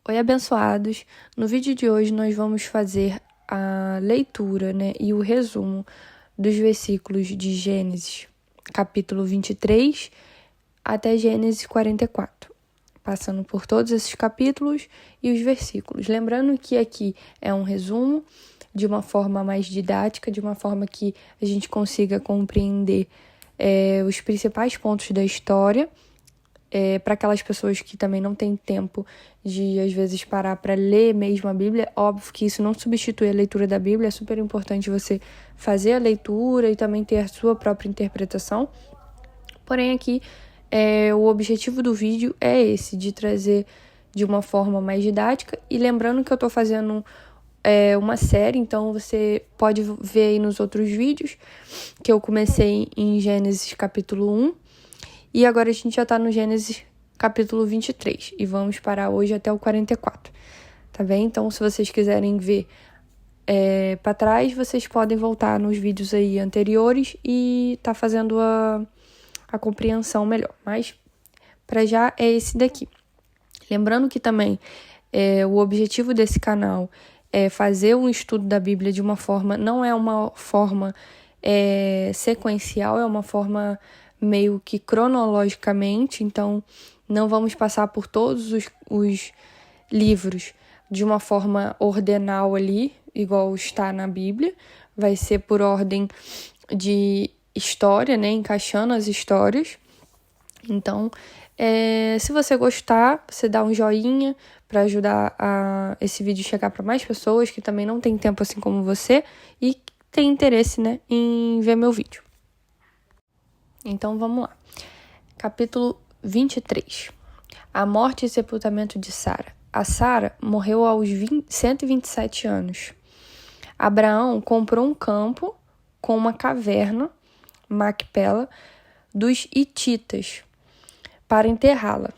Oi, abençoados! No vídeo de hoje nós vamos fazer a leitura, e o resumo dos versículos de Gênesis, capítulo 23, até Gênesis 44, passando por todos esses capítulos e os versículos. Lembrando que aqui é um resumo de uma forma mais didática, de uma forma que a gente consiga compreender os principais pontos da história, para aquelas pessoas que também não têm tempo de, às vezes, parar para ler mesmo a Bíblia. Óbvio que isso não substitui a leitura da Bíblia, é super importante você fazer a leitura e também ter a sua própria interpretação. Porém, aqui, o objetivo do vídeo é esse, de trazer de uma forma mais didática. E lembrando que eu estou fazendo uma série, então você pode ver aí nos outros vídeos, que eu comecei em Gênesis capítulo 1, e agora a gente já está no Gênesis capítulo 23 e vamos parar hoje até o 44, tá bem? Então, se vocês quiserem ver para trás, vocês podem voltar nos vídeos aí anteriores e tá fazendo a compreensão melhor. Mas, para já, é esse daqui. Lembrando que também o objetivo desse canal é fazer um estudo da Bíblia de uma forma, não é uma forma sequencial, é uma forma meio que cronologicamente, então não vamos passar por todos os livros de uma forma ordenal ali, igual está na Bíblia, vai ser por ordem de história, encaixando as histórias. Então, se você gostar, você dá um joinha para ajudar esse vídeo chegar para mais pessoas que também não tem tempo assim como você e tem interesse, em ver meu vídeo. Então, vamos lá. Capítulo 23. A morte e sepultamento de Sara. A Sara morreu aos 127 anos. Abraão comprou um campo com uma caverna, Macpela, dos hititas, para enterrá-la.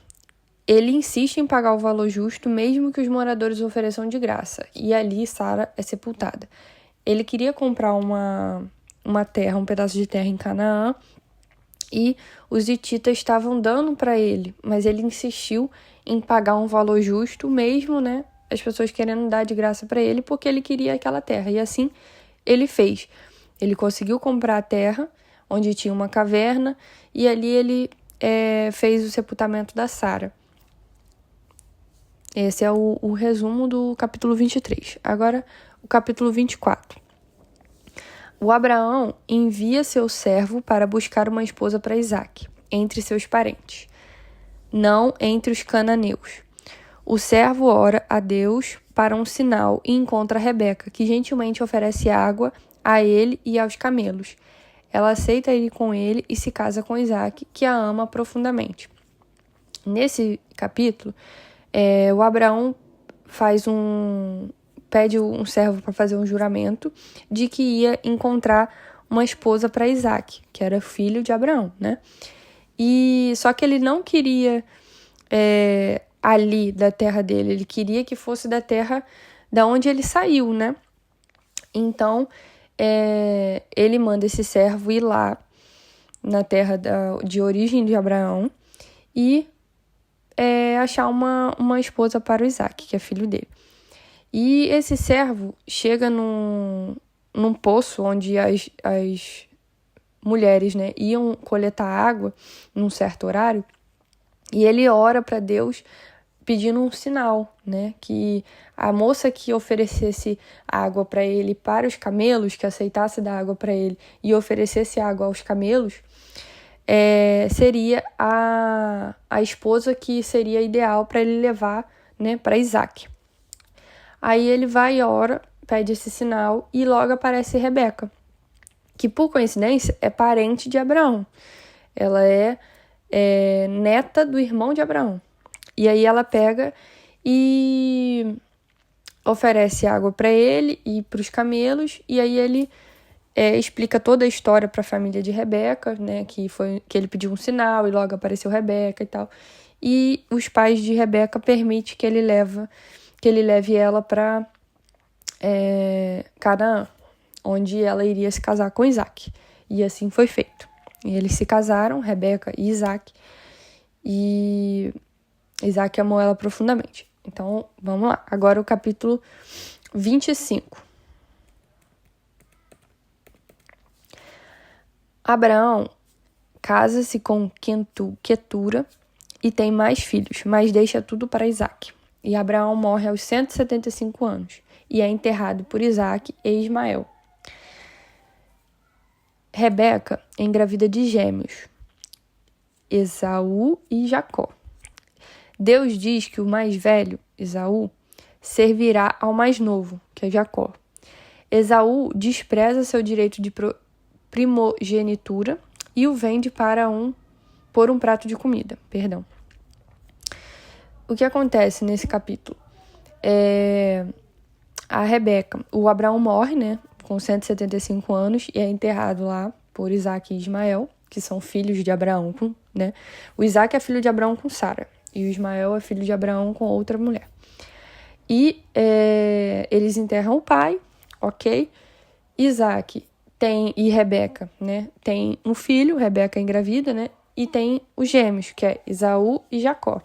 Ele insiste em pagar o valor justo, mesmo que os moradores ofereçam de graça, e ali Sara é sepultada. Ele queria comprar uma terra, um pedaço de terra em Canaã, e os hititas estavam dando para ele, mas ele insistiu em pagar um valor justo, mesmo, as pessoas querendo dar de graça para ele, porque ele queria aquela terra. E assim ele fez. Ele conseguiu comprar a terra, onde tinha uma caverna, e ali ele fez o sepultamento da Sara. Esse é o resumo do capítulo 23. Agora, o capítulo 24. O Abraão envia seu servo para buscar uma esposa para Isaque, entre seus parentes, não entre os cananeus. O servo ora a Deus para um sinal e encontra Rebeca, que gentilmente oferece água a ele e aos camelos. Ela aceita ir com ele e se casa com Isaque, que a ama profundamente. Nesse capítulo, o Abraão pede um servo para fazer um juramento de que ia encontrar uma esposa para Isaque, que era filho de Abraão, E só que ele não queria ali da terra dele, ele queria que fosse da terra da onde ele saiu, Então, ele manda esse servo ir lá na terra de origem de Abraão e achar uma esposa para o Isaque, que é filho dele. E esse servo chega num poço onde as mulheres, iam coletar água num certo horário, e ele ora para Deus pedindo um sinal, que a moça que oferecesse água para ele para os camelos, que aceitasse dar água para ele e oferecesse água aos camelos, seria a esposa que seria ideal para ele levar, para Isaque. Aí ele vai e ora, pede esse sinal e logo aparece Rebeca, que por coincidência é parente de Abraão. Ela é neta do irmão de Abraão. E aí ela pega e oferece água para ele e para os camelos, e aí ele explica toda a história para a família de Rebeca, que ele pediu um sinal e logo apareceu Rebeca e tal. E os pais de Rebeca permitem que ele leve ela para Canaã, onde ela iria se casar com Isaque. E assim foi feito. E eles se casaram, Rebeca e Isaque, e Isaque amou ela profundamente. Então, vamos lá. Agora o capítulo 25. Abraão casa-se com Quetura e tem mais filhos, mas deixa tudo para Isaque. E Abraão morre aos 175 anos e é enterrado por Isaque e Ismael. Rebeca engravida de gêmeos, Esaú e Jacó. Deus diz que o mais velho, Esaú, servirá ao mais novo, que é Jacó. Esaú despreza seu direito de primogenitura e o vende por um prato de comida. O que acontece nesse capítulo? A Rebeca, o Abraão morre, né, com 175 anos e é enterrado lá por Isaque e Ismael, que são filhos de Abraão, né? O Isaque é filho de Abraão com Sara e o Ismael é filho de Abraão com outra mulher. E eles enterram o pai, ok? Isaque e Rebeca, né, tem um filho, Rebeca engravida, né, e tem os gêmeos, que é Esaú e Jacó.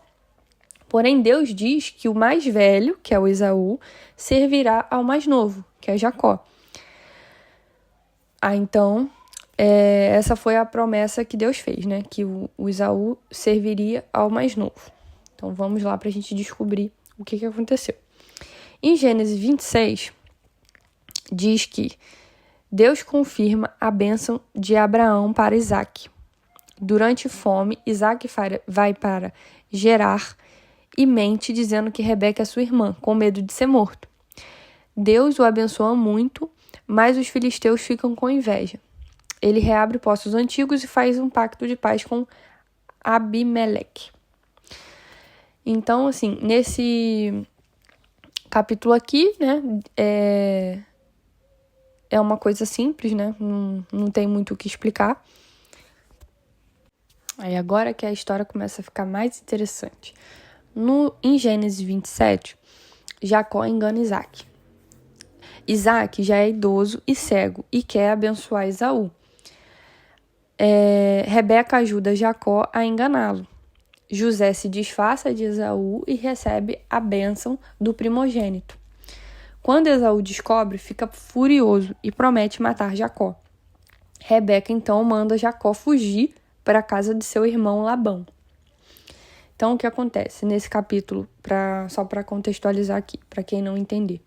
Porém, Deus diz que o mais velho, que é o Esaú, servirá ao mais novo, que é Jacó. Então, essa foi a promessa que Deus fez, né, que o Esaú serviria ao mais novo. Então, vamos lá para a gente descobrir o que aconteceu. Em Gênesis 26, diz que Deus confirma a bênção de Abraão para Isaque. Durante fome, Isaque vai para Gerar e mente dizendo que Rebeca é sua irmã, com medo de ser morto. Deus o abençoa muito, mas os filisteus ficam com inveja. Ele reabre poços antigos e faz um pacto de paz com Abimeleque. Então, assim, nesse capítulo aqui, né, é uma coisa simples, né? Não tem muito o que explicar. Aí agora que a história começa a ficar mais interessante. Em Gênesis 27, Jacó engana Isaque. Isaque já é idoso e cego e quer abençoar Esaú. Rebeca ajuda Jacó a enganá-lo. José se disfarça de Esaú e recebe a bênção do primogênito. Quando Esaú descobre, fica furioso e promete matar Jacó. Rebeca, então, manda Jacó fugir para a casa de seu irmão Labão. Então, o que acontece nesse capítulo, só para contextualizar aqui, para quem não entender.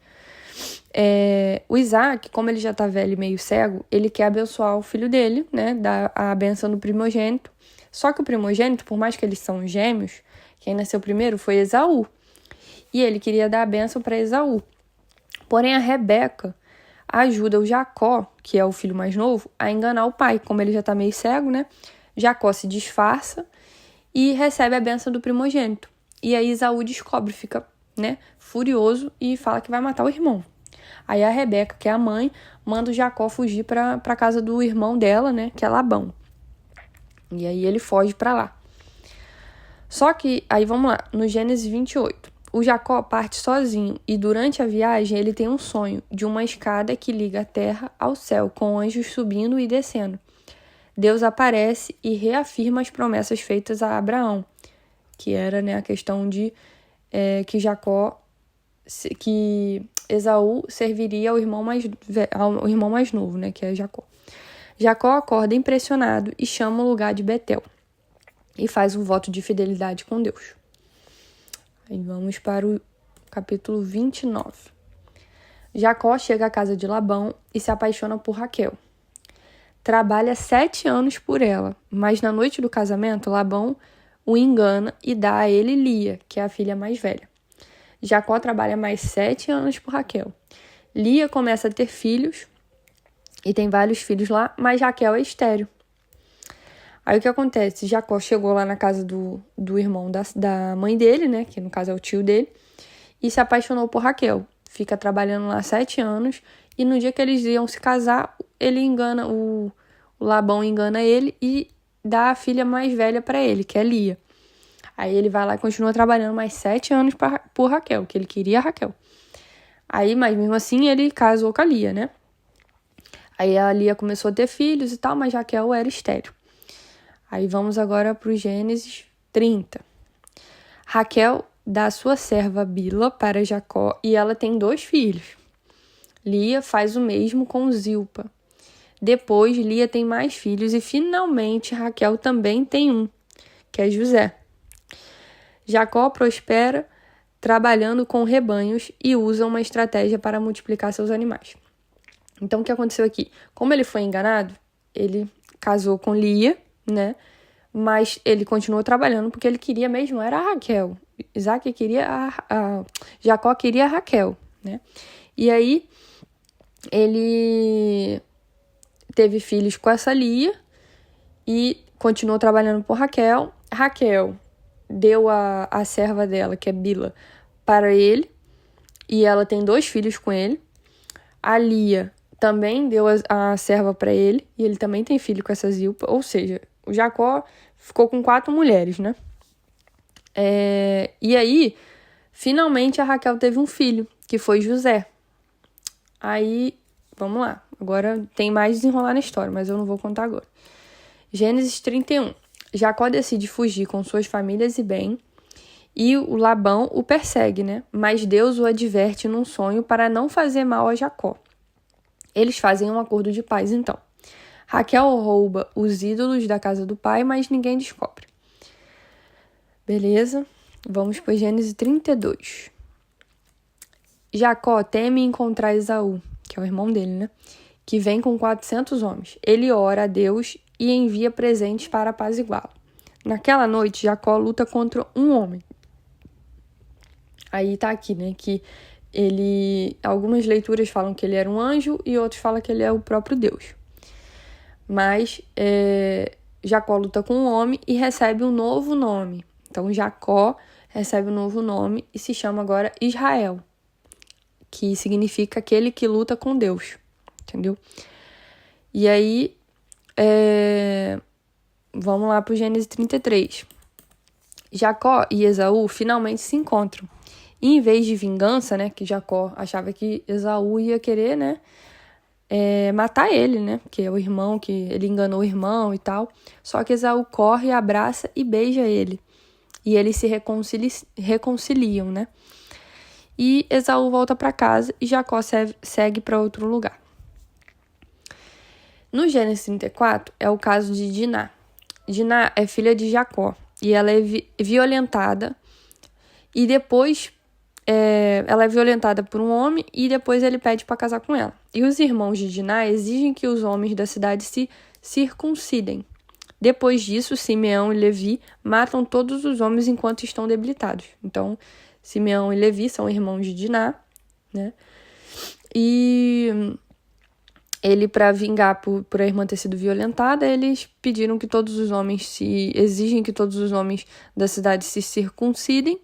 O Isaac, como ele já está velho e meio cego, ele quer abençoar o filho dele, né, dar a bênção do primogênito. Só que o primogênito, por mais que eles são gêmeos, quem nasceu primeiro foi Esaú. E ele queria dar a bênção para Esaú. Porém, a Rebeca ajuda o Jacó, que é o filho mais novo, a enganar o pai. Como ele já está meio cego, né? Jacó se disfarça e recebe a bênção do primogênito. E aí Esaú descobre, fica, né, furioso e fala que vai matar o irmão. Aí a Rebeca, que é a mãe, manda o Jacó fugir para a casa do irmão dela, né, que é Labão. E aí ele foge para lá. Só que, aí vamos lá, no Gênesis 28. O Jacó parte sozinho e durante a viagem ele tem um sonho de uma escada que liga a terra ao céu, com anjos subindo e descendo. Deus aparece e reafirma as promessas feitas a Abraão, que era, né, a questão de que Esaú serviria ao irmão mais novo, né, que é Jacó. Jacó acorda impressionado e chama o lugar de Betel e faz um voto de fidelidade com Deus. Aí vamos para o capítulo 29. Jacó chega à casa de Labão e se apaixona por Raquel. Trabalha 7 anos por ela, mas na noite do casamento, Labão o engana e dá a ele Lia, que é a filha mais velha. Jacó trabalha mais 7 anos por Raquel. Lia começa a ter filhos e tem vários filhos lá, mas Raquel é estéril. Aí o que acontece? Jacó chegou lá na casa do irmão da mãe dele, né? Que no caso é o tio dele, e se apaixonou por Raquel. Fica trabalhando lá 7 anos e no dia que eles iam se casar, ele engana, o Labão engana ele e dá a filha mais velha para ele, que é Lia. Aí ele vai lá e continua trabalhando mais 7 anos por Raquel, que ele queria a Raquel. Aí, mas mesmo assim, ele casou com a Lia, né? Aí a Lia começou a ter filhos e tal, mas Raquel era estéril. Aí vamos agora para o Gênesis 30. Raquel dá sua serva Bila para Jacó e ela tem 2 filhos. Lia faz o mesmo com Zilpa. Depois, Lia tem mais filhos e, finalmente, Raquel também tem um, que é José. Jacó prospera trabalhando com rebanhos e usa uma estratégia para multiplicar seus animais. Então, o que aconteceu aqui? Como ele foi enganado, ele casou com Lia, né? Mas ele continuou trabalhando porque ele queria mesmo, era a Raquel. Jacó queria a Raquel, né? E aí, ele teve filhos com essa Lia e continuou trabalhando por Raquel. Raquel deu a serva dela, que é Bila, para ele, e ela tem 2 filhos com ele. A Lia também deu a serva para ele, e ele também tem filho com essa Zilpa, ou seja, o Jacó ficou com 4 mulheres, né? E aí, finalmente a Raquel teve um filho, que foi José. Aí, vamos lá, agora tem mais desenrolar na história, mas eu não vou contar agora. Gênesis 31. Jacó decide fugir com suas famílias e bem, e o Labão o persegue, né? Mas Deus o adverte num sonho para não fazer mal a Jacó. Eles fazem um acordo de paz, então. Raquel rouba os ídolos da casa do pai, mas ninguém descobre. Beleza? Vamos para Gênesis 32. Jacó teme encontrar Esaú, que é o irmão dele, né? Que vem com 400 homens. Ele ora a Deus e envia presentes para apaziguá-lo. Naquela noite, Jacó luta contra um homem. Aí tá aqui, né, que algumas leituras falam que ele era um anjo e outros falam que ele é o próprio Deus. Mas Jacó luta com um homem e recebe um novo nome. Então, Jacó recebe um novo nome e se chama agora Israel, que significa aquele que luta com Deus, entendeu? E aí, vamos lá para o Gênesis 33. Jacó e Esaú finalmente se encontram. E em vez de vingança, né, que Jacó achava que Esaú ia querer, né, matar ele, né, porque é o irmão, que ele enganou o irmão e tal. Só que Esaú corre, abraça e beija ele. E eles se reconciliam, né. E Esaú volta para casa e Jacó segue para outro lugar. No Gênesis 34 é o caso de Diná. Diná é filha de Jacó e ela é violentada e depois ela é violentada por um homem e depois ele pede para casar com ela. E os irmãos de Diná exigem que os homens da cidade se circuncidem. Depois disso, Simeão e Levi matam todos os homens enquanto estão debilitados. Então, Simeão e Levi são irmãos de Diná, né? E ele, para vingar por a irmã ter sido violentada, eles pediram que todos os homens exigem que todos os homens da cidade se circuncidem.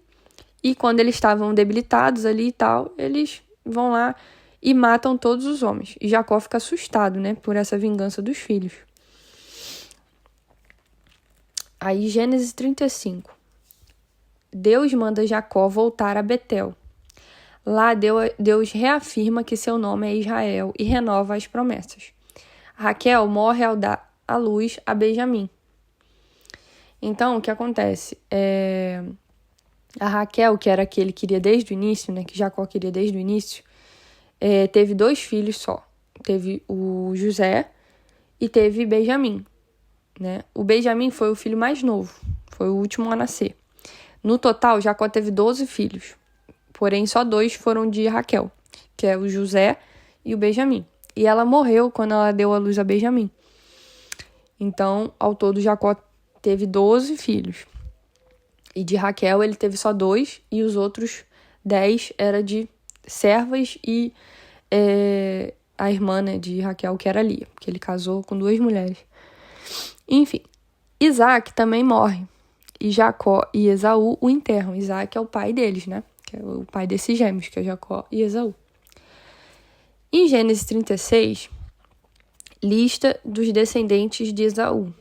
E quando eles estavam debilitados ali e tal, eles vão lá e matam todos os homens. E Jacó fica assustado, né, por essa vingança dos filhos. Aí, Gênesis 35. Deus manda Jacó voltar a Betel. Lá, Deus reafirma que seu nome é Israel e renova as promessas. Raquel morre ao dar à luz a Benjamim. Então, o que acontece? A Raquel, que era que ele queria desde o início, né, que Jacó queria desde o início, teve 2 filhos só. Teve o José e teve Benjamim, né? O Benjamim foi o filho mais novo, foi o último a nascer. No total, Jacó teve 12 filhos, porém só 2 foram de Raquel, que é o José e o Benjamim. E ela morreu quando ela deu à luz a Benjamim. Então, ao todo, Jacó teve 12 filhos. E de Raquel ele teve só 2 e os outros 10 era de servas e a irmã, né, de Raquel, que era Lia, porque ele casou com 2 mulheres. Enfim, Isaac também morre e Jacó e Esaú o enterram. Isaac é o pai deles, né, que é o pai desses gêmeos, que é Jacó e Esaú. Em Gênesis 36, lista dos descendentes de Esaú,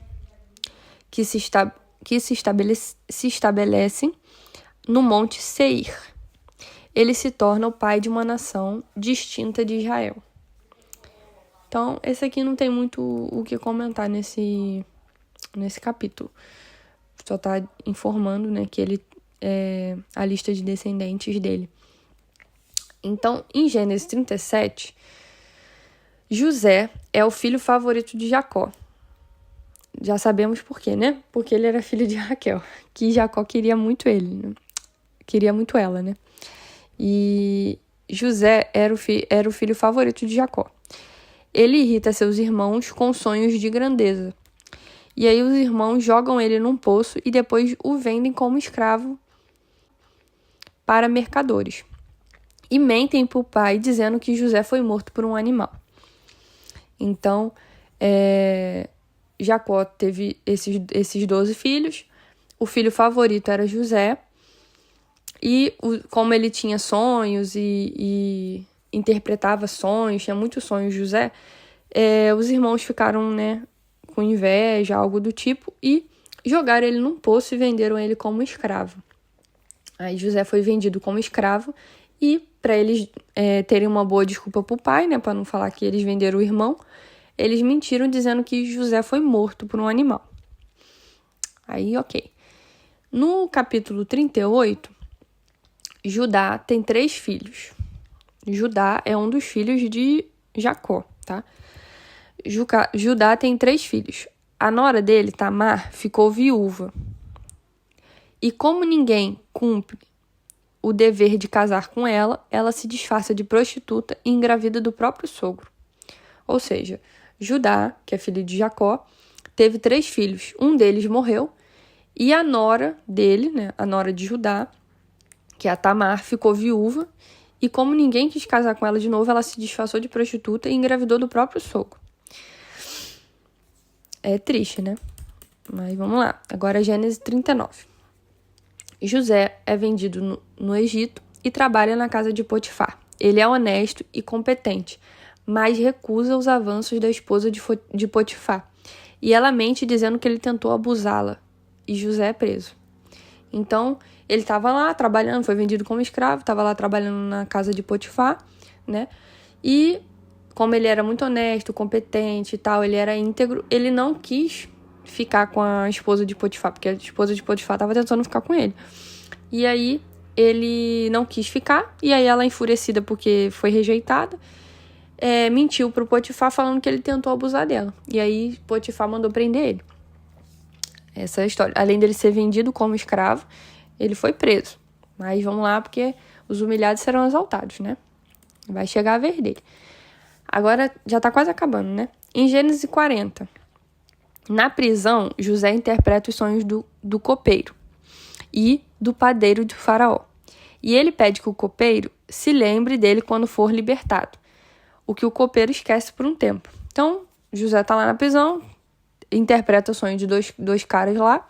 que se estabelecem no Monte Seir. Ele se torna o pai de uma nação distinta de Israel. Então, esse aqui não tem muito o que comentar nesse capítulo. Só está informando, né, que ele a lista de descendentes dele. Então, em Gênesis 37, José é o filho favorito de Jacó. Já sabemos por quê, né? Porque ele era filho de Raquel, que Jacó queria muito ele, né? Queria muito ela, né? E José era o filho favorito de Jacó. Ele irrita seus irmãos com sonhos de grandeza. E aí os irmãos jogam ele num poço e depois o vendem como escravo para mercadores. E mentem para o pai dizendo que José foi morto por um animal. Então, Jacó teve esses 12 filhos. O filho favorito era José. E como ele tinha sonhos e interpretava sonhos, tinha muitos sonhos, José, os irmãos ficaram, né, com inveja, algo do tipo, e jogaram ele num poço e venderam ele como escravo. Aí José foi vendido como escravo e para eles terem uma boa desculpa pro pai, né, para não falar que eles venderam o irmão, eles mentiram dizendo que José foi morto por um animal. Aí, ok. No capítulo 38, Judá tem 3 filhos. Judá é um dos filhos de Jacó, tá? Judá tem 3 filhos. A nora dele, Tamar, ficou viúva. E como ninguém cumpre o dever de casar com ela, ela se disfarça de prostituta e engravida do próprio sogro. Ou seja, Judá, que é filho de Jacó, teve 3 filhos. Um deles morreu e a nora dele, né, a nora de Judá, que é a Tamar, ficou viúva e como ninguém quis casar com ela de novo, ela se disfarçou de prostituta e engravidou do próprio sogro. É triste, né? Mas vamos lá. Agora Gênesis 39. José é vendido no Egito e trabalha na casa de Potifar. Ele é honesto e competente, mas recusa os avanços da esposa de Potifar. E ela mente dizendo que ele tentou abusá-la. E José é preso. Então, ele estava lá trabalhando, foi vendido como escravo, estava lá trabalhando na casa de Potifar, né? E como ele era muito honesto, competente e tal, ele era íntegro, ele não quis ficar com a esposa de Potifar, porque a esposa de Potifar estava tentando ficar com ele. E aí, ele não quis ficar, e aí ela, enfurecida porque foi rejeitada, mentiu pro Potifar falando que ele tentou abusar dela. E aí, Potifar mandou prender ele. Essa é a história. Além dele ser vendido como escravo, ele foi preso. Mas vamos lá, porque os humilhados serão exaltados, né? Vai chegar a vez dele. Agora, já tá quase acabando, né? Em Gênesis 40, na prisão, José interpreta os sonhos do copeiro e do padeiro de Faraó. E ele pede que o copeiro se lembre dele quando for libertado, o que o copeiro esquece por um tempo. Então, José tá lá na prisão, interpreta o sonho de dois caras lá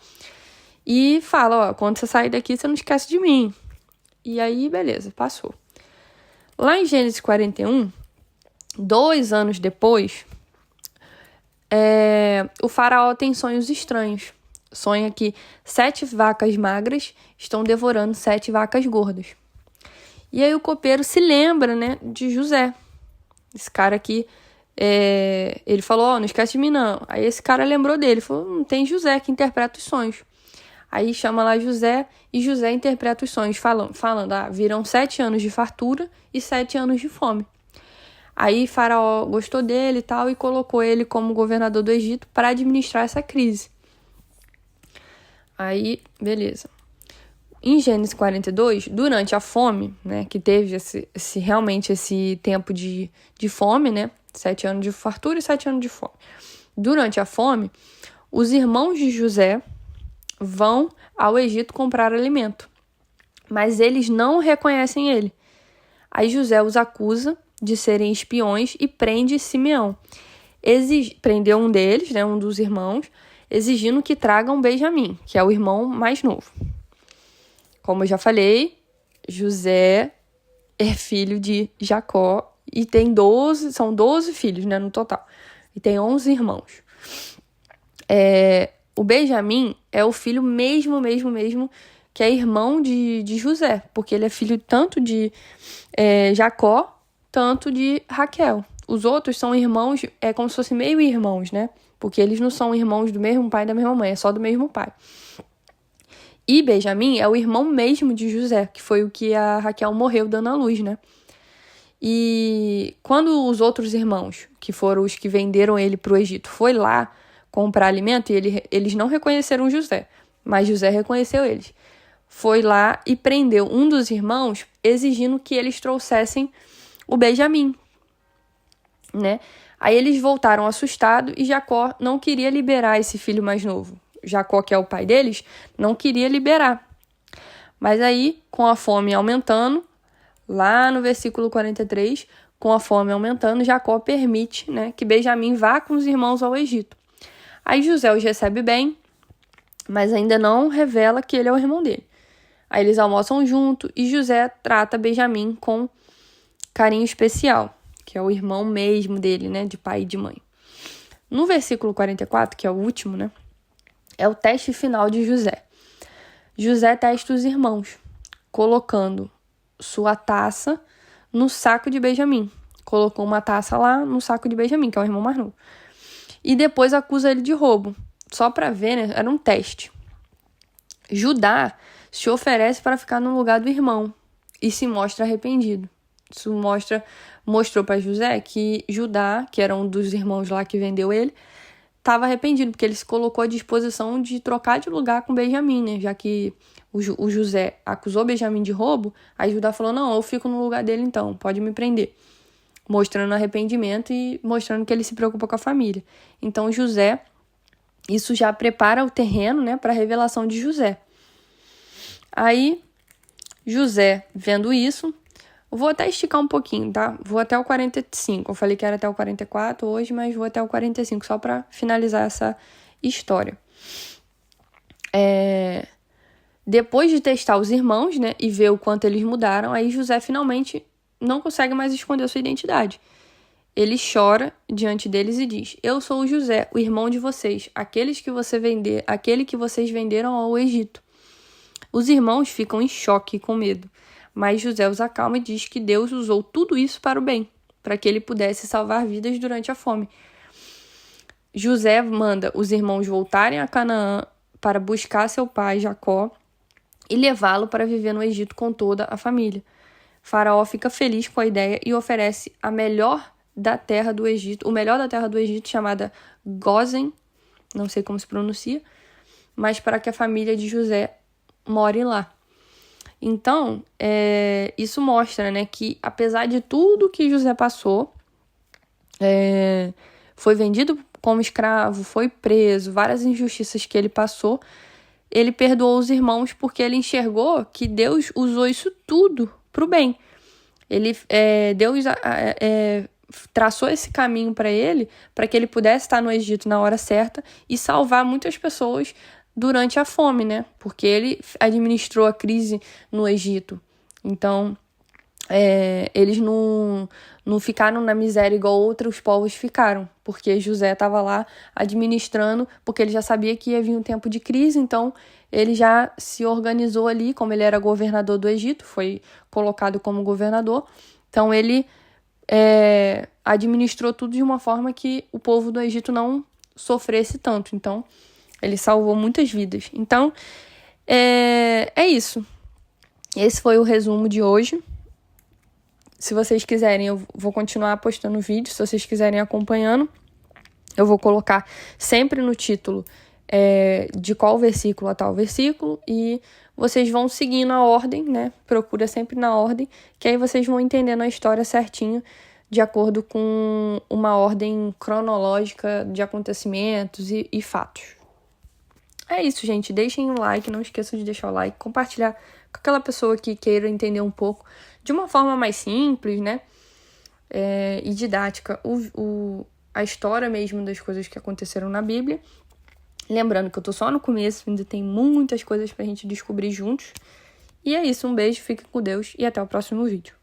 e fala, quando você sair daqui, você não esquece de mim. E aí, beleza, passou. Lá em Gênesis 41, 2 anos depois, o faraó tem sonhos estranhos. Sonha que 7 vacas magras estão devorando 7 vacas gordas. E aí o copeiro se lembra, né, de José. Esse cara aqui, ele falou, não esquece de mim não. Aí esse cara lembrou dele, falou, não tem José que interpreta os sonhos. Aí chama lá José e José interpreta os sonhos, falando, virão 7 anos de fartura e 7 anos de fome. Aí Faraó gostou dele e tal e colocou ele como governador do Egito para administrar essa crise. Aí, beleza. Em Gênesis 42, durante a fome, né, que teve realmente esse tempo de fome, né, 7 anos de fartura e 7 anos de fome. Durante a fome, os irmãos de José vão ao Egito comprar alimento, mas eles não reconhecem ele. Aí José os acusa de serem espiões e prende Simeão. Prendeu um deles, né, um dos irmãos, exigindo que tragam Benjamim, que é o irmão mais novo. Como eu já falei, José é filho de Jacó e são 12 filhos, né, no total. E tem 11 irmãos. O Benjamim é o filho mesmo, que é irmão de José, porque ele é filho tanto de Jacó, tanto de Raquel. Os outros são irmãos, como se fossem meio irmãos, né? Porque eles não são irmãos do mesmo pai e da mesma mãe, é só do mesmo pai. E Benjamim é o irmão mesmo de José, que foi o que a Raquel morreu dando à luz, né? E quando os outros irmãos, que foram os que venderam ele para o Egito, foi lá comprar alimento, e eles não reconheceram José, mas José reconheceu eles. Foi lá e prendeu um dos irmãos, exigindo que eles trouxessem o Benjamim, né? Aí eles voltaram assustados e Jacó não queria liberar esse filho mais novo. Jacó, que é o pai deles, não queria liberar. Mas aí, com a fome aumentando, lá no versículo 43, com a fome aumentando, Jacó permite, né, que Benjamim vá com os irmãos ao Egito. Aí José os recebe bem, mas ainda não revela que ele é o irmão dele. Aí eles almoçam junto e José trata Benjamim com carinho especial, que é o irmão mesmo dele, né, de pai e de mãe. No versículo 44, que é o último, né, é o teste final de José. José testa os irmãos, colocando sua taça no saco de Benjamim. Colocou uma taça lá no saco de Benjamim, que é o irmão mais novo. E depois acusa ele de roubo. Só para ver, né, era um teste. Judá se oferece para ficar no lugar do irmão e se mostra arrependido. Isso mostrou para José que Judá, que era um dos irmãos lá que vendeu ele, estava arrependido, porque ele se colocou à disposição de trocar de lugar com Benjamim, né? Já que o José acusou Benjamim de roubo, aí Judá falou, não, eu fico no lugar dele então, pode me prender. Mostrando arrependimento e mostrando que ele se preocupa com a família. Então José, isso já prepara o terreno, né, para a revelação de José. Aí José, vendo isso, eu vou até esticar um pouquinho, tá? Vou até o 45. Eu falei que era até o 44 hoje, mas vou até o 45, só para finalizar essa história. Depois de testar os irmãos, né, e ver o quanto eles mudaram, aí José finalmente não consegue mais esconder sua identidade. Ele chora diante deles e diz, eu sou o José, o irmão de vocês, aquele que vocês venderam ao Egito. Os irmãos ficam em choque e com medo. Mas José os acalma e diz que Deus usou tudo isso para o bem, para que ele pudesse salvar vidas durante a fome. José manda os irmãos voltarem a Canaã para buscar seu pai Jacó e levá-lo para viver no Egito com toda a família. Faraó fica feliz com a ideia e oferece o melhor da terra do Egito, chamada Gósen, não sei como se pronuncia, mas para que a família de José more lá. Então, isso mostra, né, que apesar de tudo que José passou, foi vendido como escravo, foi preso, várias injustiças que ele passou, ele perdoou os irmãos porque ele enxergou que Deus usou isso tudo para o bem. Deus traçou esse caminho para que ele pudesse estar no Egito na hora certa e salvar muitas pessoas durante a fome, né? Porque ele administrou a crise no Egito. Então, eles não ficaram na miséria igual outros povos ficaram, porque José estava lá administrando, porque ele já sabia que ia vir um tempo de crise, então ele já se organizou ali, como ele era governador do Egito, foi colocado como governador, então ele administrou tudo de uma forma que o povo do Egito não sofresse tanto, então ele salvou muitas vidas. Então, é isso. Esse foi o resumo de hoje. Se vocês quiserem, eu vou continuar postando vídeos. Se vocês quiserem acompanhando, eu vou colocar sempre no título de qual versículo a tal versículo. E vocês vão seguindo a ordem, né? Procura sempre na ordem, que aí vocês vão entendendo a história certinho, de acordo com uma ordem cronológica de acontecimentos e fatos. É isso, gente. Deixem um like, não esqueçam de deixar o like, compartilhar com aquela pessoa que queira entender um pouco de uma forma mais simples, né? E didática, a história mesmo das coisas que aconteceram na Bíblia. Lembrando que eu tô só no começo, ainda tem muitas coisas pra gente descobrir juntos. E é isso, um beijo, fiquem com Deus e até o próximo vídeo.